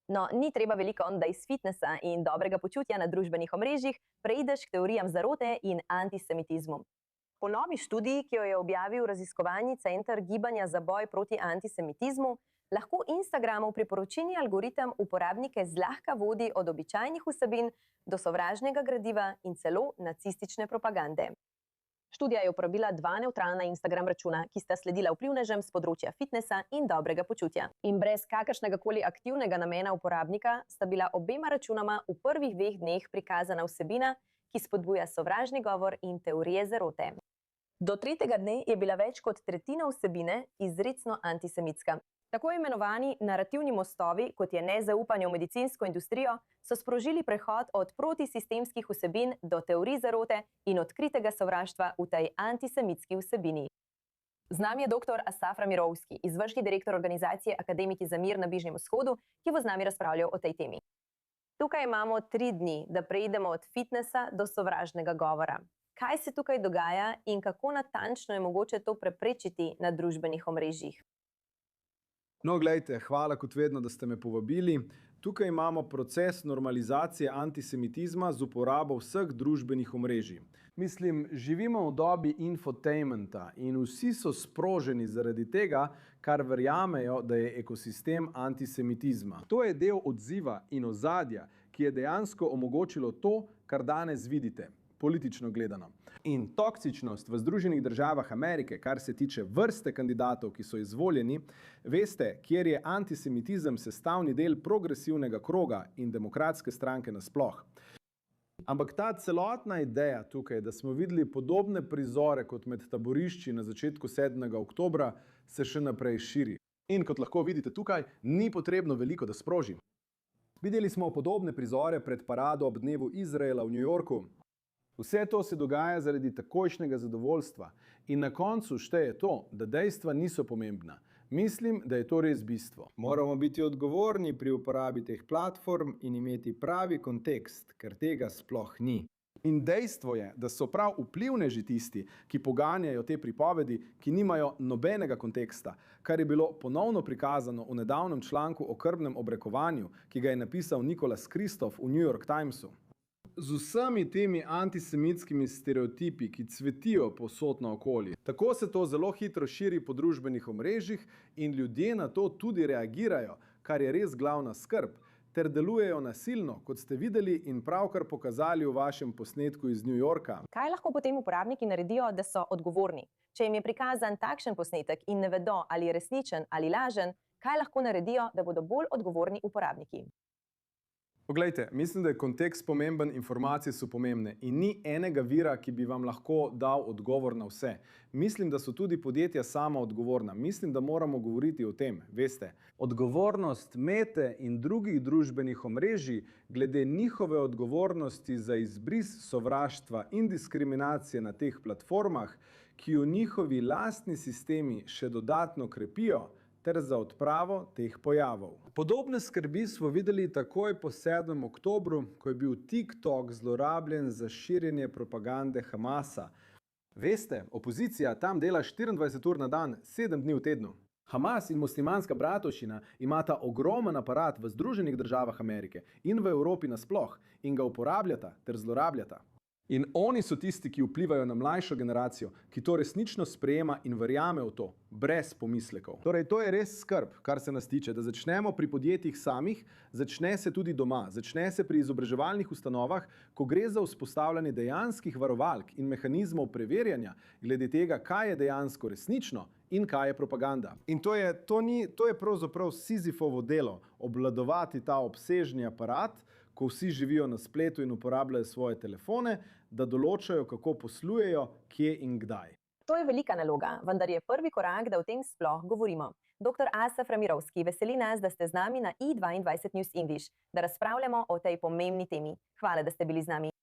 No, ni treba veliko, da iz fitnesa in dobrega počutja na družbenih omrežjih preideš k teorijam zarote in antisemitizmu. Po novi študiji, ki jo je objavil raziskovalni center Gibanja za boj proti antisemitizmu, lahko Instagramov priporočilni algoritem uporabnike zlahka vodi od običajnih vsebin do sovražnega gradiva in celo nacistične propagande. Študija je uporabila dva nevtralna Instagram računa, ki sta sledila vplivnežem s področja fitnesa in dobrega počutja. In brez kakršnegakoli aktivnega namena uporabnika sta bila obema računama v prvih 2 dneh prikazana vsebina, ki spodbuja sovražni govor in teorije zarote. Do 3. dne je bila več kot tretjina vsebine izrecno antisemitska. Tako imenovani narativni mostovi, kot je nezaupanje v medicinsko industrijo, so sprožili prehod od protisistemskih vsebin do teorij zarote in odkritega sovraštva v tej antisemitski vsebini. Z nami je dr. Asaf Ramirovski, izvršni direktor organizacije Akademiki za mir na Bližnjem vzhodu, ki bo z nami razpravljal o tej temi. Tukaj imamo 3 dni, da preidemo od fitnesa do sovražnega govora. Kaj se tukaj dogaja in kako natančno je mogoče to preprečiti na družbenih omrežjih? No, glejte, hvala kot vedno, da ste me povabili. Tukaj imamo proces normalizacije antisemitizma z uporabo vseh družbenih omrežij. Mislim, živimo v dobi infotainmenta in vsi so sproženi zaradi tega, kar verjamejo, da je ekosistem antisemitizma. To je del odziva in ozadja, ki je dejansko omogočilo to, kar danes vidite. Politično gledano. In toksičnost v Združenih državah Amerike, kar se tiče vrste kandidatov, ki so izvoljeni, veste, kjer je antisemitizem sestavni del progresivnega kroga in demokratske stranke nasploh. Ampak ta celotna ideja tukaj, da smo videli podobne prizore kot med taborišči na začetku 7. oktobra, se še naprej širi. In kot lahko vidite tukaj, ni potrebno veliko, da sproži. Videli smo podobne prizore pred parado ob dnevu Izraela v New Yorku. Vse to se dogaja zaradi takojšnjega zadovoljstva in na koncu šteje to, da dejstva niso pomembna. Mislim, da je to res bistvo. Moramo biti odgovorni pri uporabi teh platform in imeti pravi kontekst, ker tega sploh ni. In dejstvo je, da so prav vplivneži tisti, ki poganjajo te pripovedi, ki nimajo nobenega konteksta, kar je bilo ponovno prikazano v nedavnem članku o krvnem obrekovanju, ki ga je napisal Nicholas Kristof v New York Timesu. Z vsemi temi antisemitskimi stereotipi, ki cvetijo povsod naokoli. Tako se to zelo hitro širi po družbenih omrežjih in ljudje na to tudi reagirajo, kar je res glavna skrb, ter delujejo nasilno, kot ste videli in pravkar pokazali v vašem posnetku iz New Yorka. Kaj lahko potem uporabniki naredijo, da so odgovorni? Če jim je prikazan takšen posnetek in ne vedo, ali je resničen ali lažen, kaj lahko naredijo, da bodo bolj odgovorni uporabniki? Poglejte, mislim, da je kontekst pomemben, informacije so pomembne in ni enega vira, ki bi vam lahko dal odgovor na vse. Mislim, da so tudi podjetja sama odgovorna. Mislim, da moramo govoriti o tem, veste. Odgovornost Mete in drugih družbenih omrežij glede njihove odgovornosti za izbris sovraštva in diskriminacije na teh platformah, ki jo njihovi lastni sistemi še dodatno krepijo, ter za odpravo teh pojavov. Podobne skrbi smo videli takoj po 7. oktobru, ko je bil TikTok zlorabljen za širjenje propagande Hamasa. Veste, opozicija tam dela 24 ur na dan, 7 dni v tednu. Hamas in muslimanska bratovščina imata ogromen aparat v Združenih državah Amerike in v Evropi nasploh in ga uporabljata ter zlorabljata. In oni so tisti, ki vplivajo na mlajšo generacijo, ki to resnično sprejema in verjame v to, brez pomislekov. Torej, to je res skrb, kar se nas tiče, da začnemo pri podjetjih samih, začne se tudi doma, začne se pri izobraževalnih ustanovah, ko gre za vzpostavljanje dejanskih varovalk in mehanizmov preverjanja glede tega, kaj je dejansko resnično in kaj je propaganda. In to je pravzaprav Sizifovo delo, obvladovati ta obsežni aparat, ko vsi živijo na spletu in uporabljajo svoje telefone, da določajo, kako poslujejo, kje in kdaj. To je velika naloga, vendar je prvi korak, da o tem sploh govorimo. Dr. Asaf Ramirovski, veseli nas, da ste z nami na i22 News English, da razpravljamo o tej pomembni temi. Hvala, da ste bili z nami.